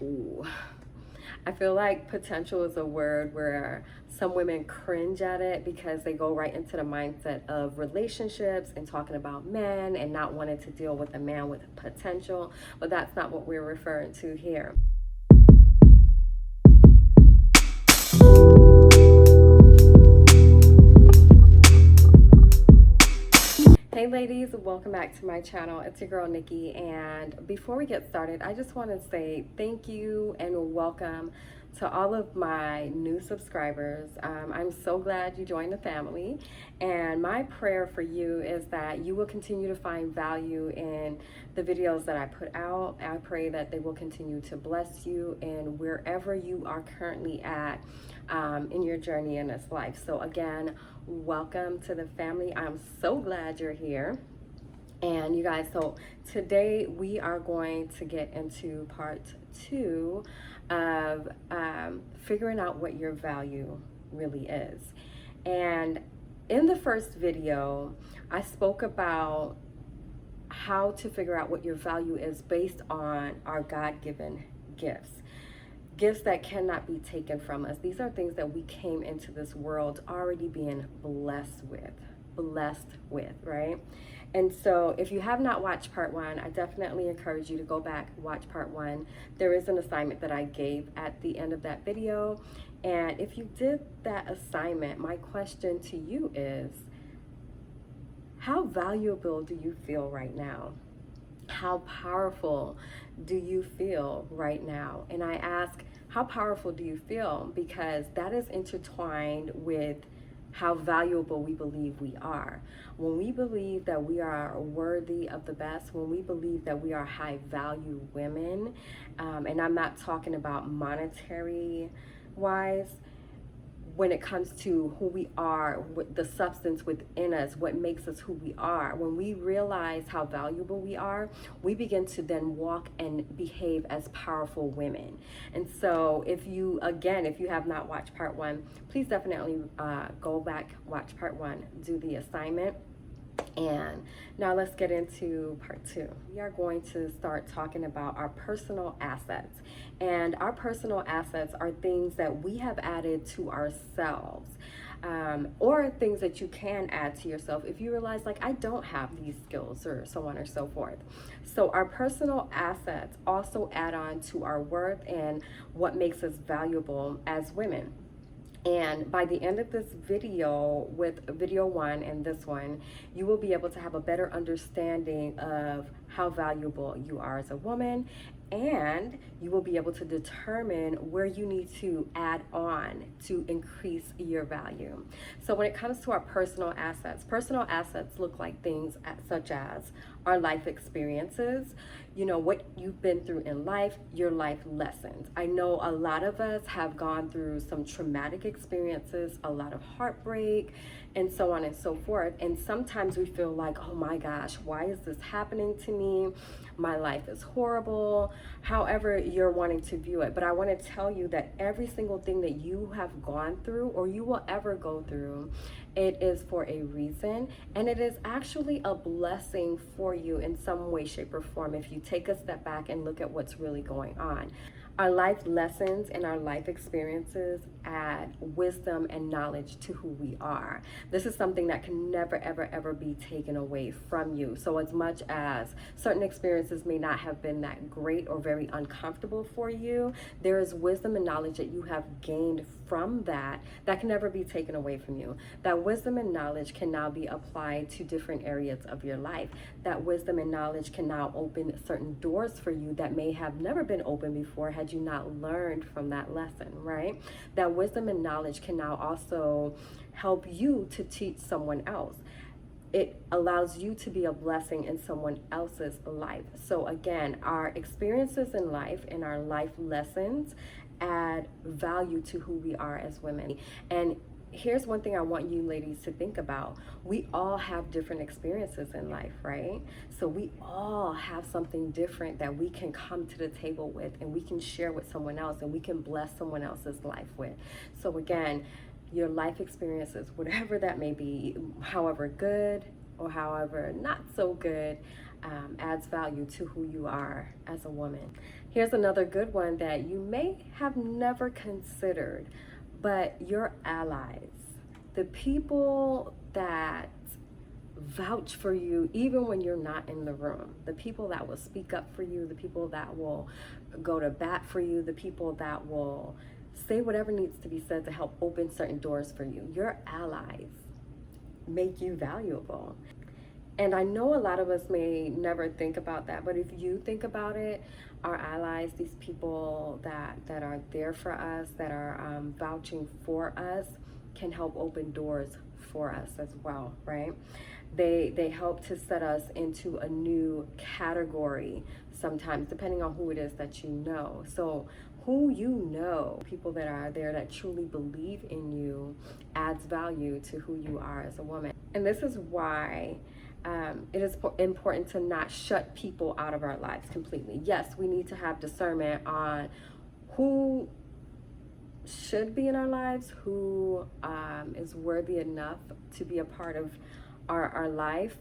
Ooh. I feel like potential is a word where some women cringe at it because they go right into the mindset of relationships and talking about men and not wanting to deal with a man with potential, but that's not what we're referring to here. Hey ladies, welcome back to my channel. It's your girl Nikki, and before we get started, I just want to say thank you and welcome to all of my new subscribers. I'm so glad you joined the family, and my prayer for you is that you will continue to find value in the videos that I put out. I pray that they will continue to bless you in wherever you are currently at in your journey in this life. So again, welcome to the family. I'm so glad you're here. And you guys, so today we are going to get into part 2 of figuring out what your value really is. And in the first video, I spoke about how to figure out what your value is based on our God-given gifts. Gifts that cannot be taken from us. These are things that we came into this world already being blessed with, right? And so if you have not watched part 1, I definitely encourage you to go back, watch part 1. There is an assignment that I gave at the end of that video. And if you did that assignment, my question to you is, how valuable do you feel right now? How powerful do you feel right now? And I ask, how powerful do you feel? Because that is intertwined with how valuable we believe we are. When we believe that we are worthy of the best, when we believe that we are high value women, and I'm not talking about monetary wise, when it comes to who we are, the substance within us, what makes us who we are, when we realize how valuable we are, we begin to then walk and behave as powerful women. And so if you have not watched part 1, please definitely go back, watch part 1, do the assignment. And now let's get into part 2. We are going to start talking about our personal assets. And our personal assets are things that we have added to ourselves, or things that you can add to yourself if you realize, like, I don't have these skills, or so on or so forth. So our personal assets also add on to our worth and what makes us valuable as women. And by the end of this video, with video 1 and this one, you will be able to have a better understanding of how valuable you are as a woman, and you will be able to determine where you need to add on to increase your value. So when it comes to our personal assets look like things such as our life experiences, you know, what you've been through in life, your life lessons. I know a lot of us have gone through some traumatic experiences, a lot of heartbreak, and so on and so forth. And sometimes we feel like, oh my gosh, why is this happening to me? My life is horrible. However you're wanting to view it. But I want to tell you that every single thing that you have gone through or you will ever go through, it is for a reason, and it is actually a blessing for you in some way, shape, or form if you take a step back and look at what's really going on. Our life lessons and our life experiences add wisdom and knowledge to who we are. This is something that can never, ever, ever be taken away from you. So as much as certain experiences may not have been that great or very uncomfortable for you, there is wisdom and knowledge that you have gained from that can never be taken away from you. That wisdom and knowledge can now be applied to different areas of your life. That wisdom and knowledge can now open certain doors for you that may have never been open before had you not learned from that lesson, right? That wisdom and knowledge can now also help you to teach someone else. It allows you to be a blessing in someone else's life. So again, our experiences in life and our life lessons add value to who we are as women. And here's one thing I want you ladies to think about. We all have different experiences in life, right? So we all have something different that we can come to the table with, and we can share with someone else, and we can bless someone else's life with. So again, your life experiences, whatever that may be, however good or however not so good, adds value to who you are as a woman. Here's another good one that you may have never considered, but your allies, the people that vouch for you even when you're not in the room, the people that will speak up for you, the people that will go to bat for you, the people that will say whatever needs to be said to help open certain doors for you. Your allies make you valuable. And I know a lot of us may never think about that, but if you think about it, our allies, these people that are there for us, that are vouching for us, can help open doors for us as well, right? They help to set us into a new category sometimes, depending on who it is that you know. So who you know, people that are there that truly believe in you, adds value to who you are as a woman. And this is why it is important to not shut people out of our lives completely. Yes, we need to have discernment on who should be in our lives, who is worthy enough to be a part of our life,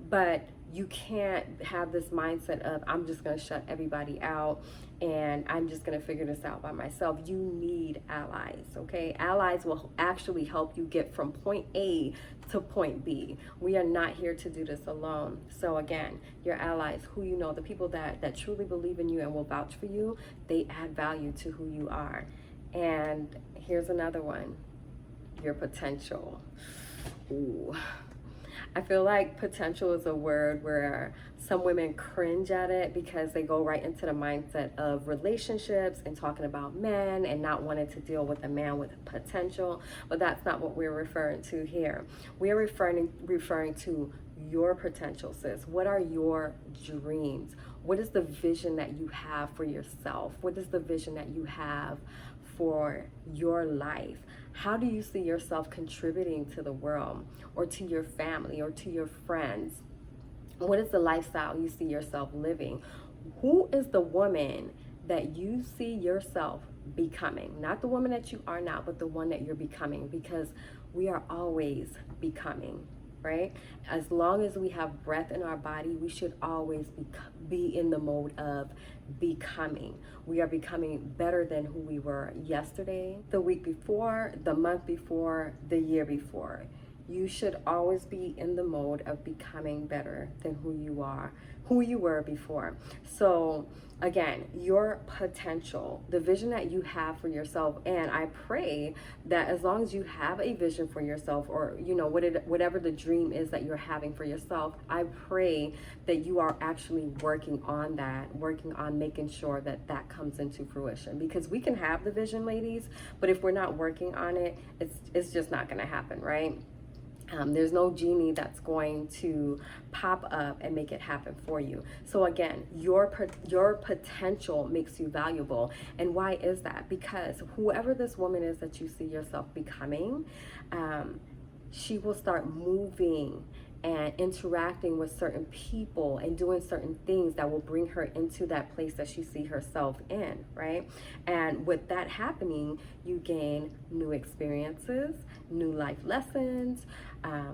but you can't have this mindset of, I'm just going to shut everybody out and I'm just going to figure this out by myself. You need allies, okay? Allies will actually help you get from point A to point B. We are not here to do this alone. So again, your allies, who you know, the people that truly believe in you and will vouch for you, they add value to who you are. And here's another one, your potential. Ooh. I feel like potential is a word where some women cringe at it because they go right into the mindset of relationships and talking about men and not wanting to deal with a man with potential. But that's not what we're referring to here. We're referring to your potential, sis. What are your dreams? What is the vision that you have for yourself? What is the vision that you have for your life? How do you see yourself contributing to the world or to your family or to your friends? What is the lifestyle you see yourself living? Who is the woman that you see yourself becoming? Not the woman that you are now, but the one that you're becoming, because we are always becoming, right? As long as we have breath in our body, we should always be in the mode of becoming. We are becoming better than who we were yesterday, the week before, the month before, the year before. You should always be in the mode of becoming better than who you were before. So again, your potential, the vision that you have for yourself, and I pray that as long as you have a vision for yourself, or you know whatever the dream is that you're having for yourself, I pray that you are actually working on that, working on making sure that that comes into fruition. Because we can have the vision, ladies, but if we're not working on it, it's just not going to happen, right? There's no genie that's going to pop up and make it happen for you. So again, your potential makes you valuable. And why is that? Because whoever this woman is that you see yourself becoming, she will start moving and interacting with certain people and doing certain things that will bring her into that place that she sees herself in, right? And with that happening, you gain new experiences, new life lessons,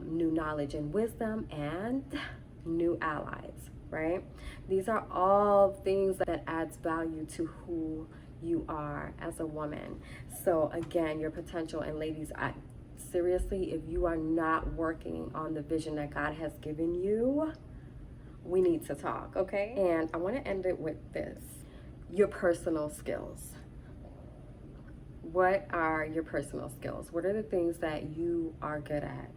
new knowledge and wisdom, and new allies, right? These are all things that adds value to who you are as a woman. So again, your potential. And ladies, seriously, if you are not working on the vision that God has given you, we need to talk, okay? And I want to end it with this: your personal skills. What are your personal skills? What are the things that you are good at?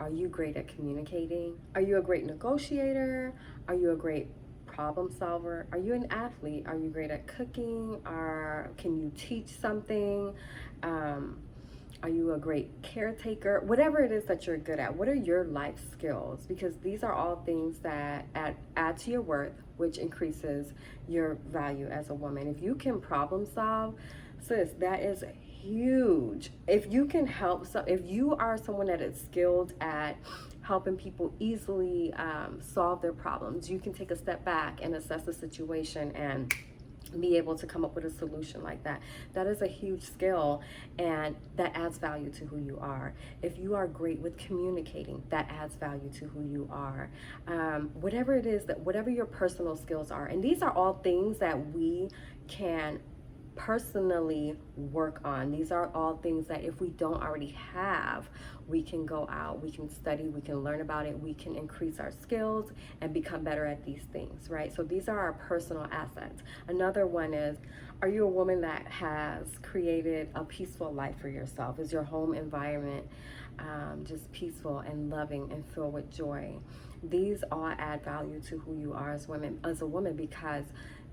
Are you great at communicating? Are you a great negotiator? Are you a great problem solver? Are you an athlete? Are you great at cooking? Can you teach something? Are you a great caretaker? Whatever it is that you're good at, what are your life skills? Because these are all things that add to your worth, which increases your value as a woman. If you can problem solve, sis, that is huge. If you can help, if you are someone that is skilled at helping people easily solve their problems, you can take a step back and assess the situation and be able to come up with a solution like that. That is a huge skill, and that adds value to who you are. If you are great with communicating, that adds value to who you are. Whatever it is, whatever your personal skills are, and these are all things that we can personally work on. These are all things that if we don't already have, we can go out, we can study, we can learn about it, we can increase our skills and become better at these things, right? So these are our personal assets. Another one is, are you a woman that has created a peaceful life for yourself? Is your home environment just peaceful and loving and filled with joy? These all add value to who you are as a woman, because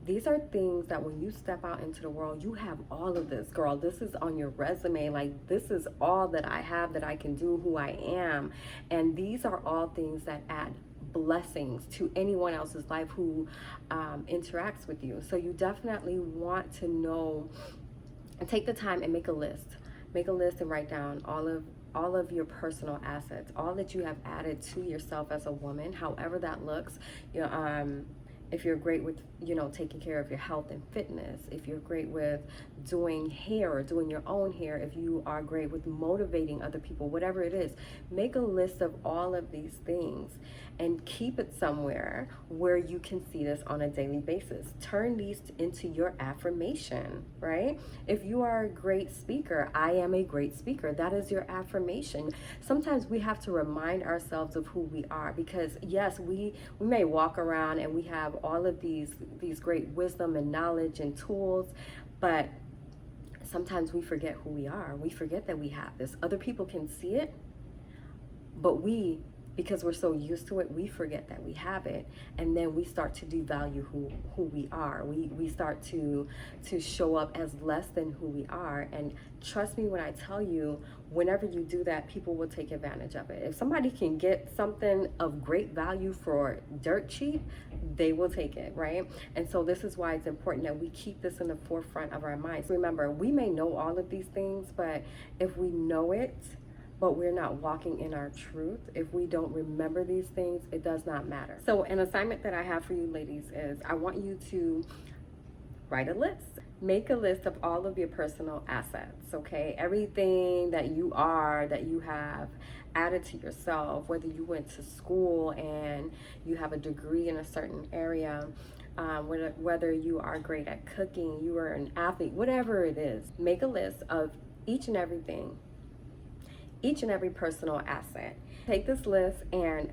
these are things that when you step out into the world, you have all of this, girl. This is on your resume. Like, this is all that I have, that I can do, who I am. And these are all things that add blessings to anyone else's life who interacts with you. So you definitely want to know and take the time and make a list. Make a list and write down all of your personal assets, all that you have added to yourself as a woman, however that looks. You know, if you're great with, taking care of your health and fitness, if you're great with doing hair or doing your own hair, if you are great with motivating other people, whatever it is, make a list of all of these things and keep it somewhere where you can see this on a daily basis. Turn these into your affirmation, right? If you are a great speaker, I am a great speaker. That is your affirmation. Sometimes we have to remind ourselves of who we are, because yes, we may walk around and we have all of these great wisdom and knowledge and tools, but sometimes we forget who we are. We forget that we have this. Other people can see it, but because we're so used to it, we forget that we have it, and then we start to devalue who we are. We start to show up as less than who we are. And trust me when I tell you, whenever you do that, people will take advantage of it. If somebody can get something of great value for dirt cheap, they will take it, right? And so this is why it's important that we keep this in the forefront of our minds. Remember, we may know all of these things, but if we know it, but we're not walking in our truth, if we don't remember these things, it does not matter. So an assignment that I have for you ladies is, I want you to write a list. Make a list of all of your personal assets, okay? Everything that you are, that you have added to yourself, whether you went to school and you have a degree in a certain area, whether you are great at cooking, you are an athlete, whatever it is, make a list of each and every personal asset. Take this list and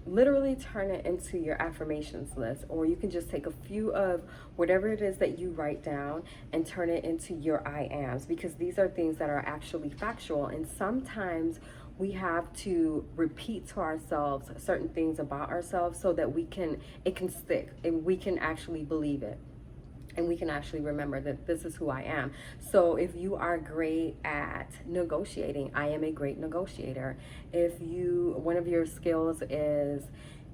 literally turn it into your affirmations list, or you can just take a few of whatever it is that you write down and turn it into your I ams, because these are things that are actually factual. And sometimes we have to repeat to ourselves certain things about ourselves so that it can stick and we can actually believe it. And we can actually remember that this is who I am. So if you are great at negotiating, I am a great negotiator. If one of your skills is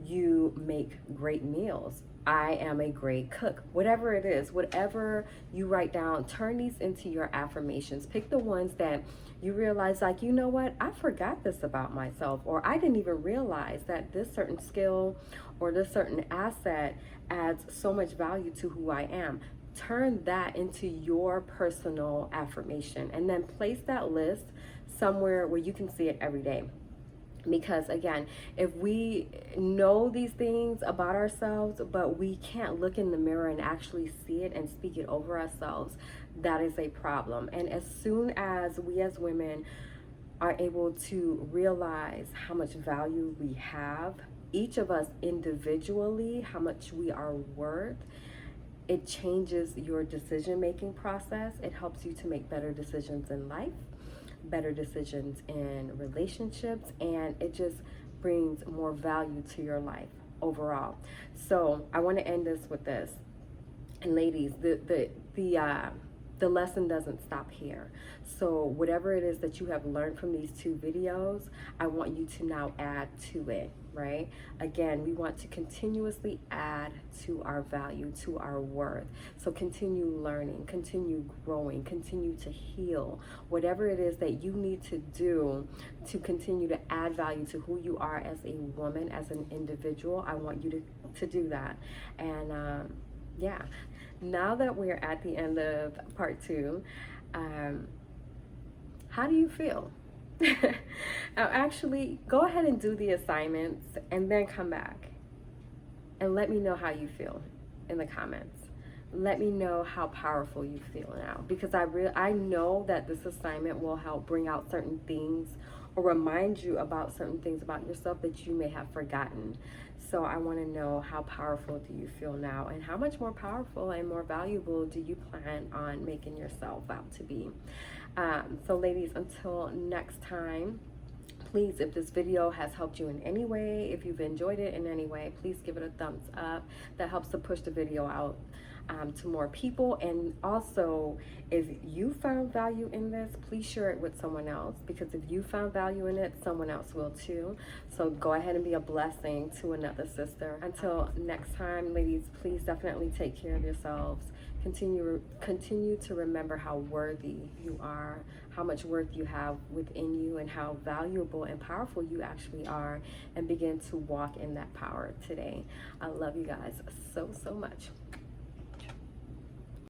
you make great meals, I am a great cook. Whatever it is, whatever you write down, turn these into your affirmations. Pick the ones that you realize, like, you know what, I forgot this about myself, or I didn't even realize that this certain skill or this certain asset adds so much value to who I am. Turn that into your personal affirmation, and then place that list somewhere where you can see it every day. Because again, if we know these things about ourselves, but we can't look in the mirror and actually see it and speak it over ourselves, that is a problem. And as soon as we as women are able to realize how much value we have, each of us individually, how much we are worth, it changes your decision-making process. It helps you to make better decisions in life, better decisions in relationships, and it just brings more value to your life overall. So I want to end this with this. And ladies, the lesson doesn't stop here. So whatever it is that you have learned from these two videos, I want you to now add to it, right? Again, we want to continuously add to our value, to our worth. So continue learning, continue growing, continue to heal. Whatever it is that you need to do to continue to add value to who you are as a woman, as an individual, I want you to do that. And yeah. Now that we're at the end of part 2, how do you feel? Now, actually, go ahead and do the assignments and then come back and let me know how you feel in the comments. let me know how powerful you feel now, because I know that this assignment will help bring out certain things or remind you about certain things about yourself that you may have forgotten. So I want to know, how powerful do you feel now, and how much more powerful and more valuable do you plan on making yourself out to be? So ladies, until next time, please, if this video has helped you in any way, if you've enjoyed it in any way, please give it a thumbs up. That helps to push the video out to more people. And also, if you found value in this, please share it with someone else, because if you found value in it, someone else will too. So go ahead and be a blessing to another sister. Until next time, ladies, please definitely take care of yourselves. Continue to remember how worthy you are, how much worth you have within you, and how valuable and powerful you actually are, and begin to walk in that power today. I love you guys so much.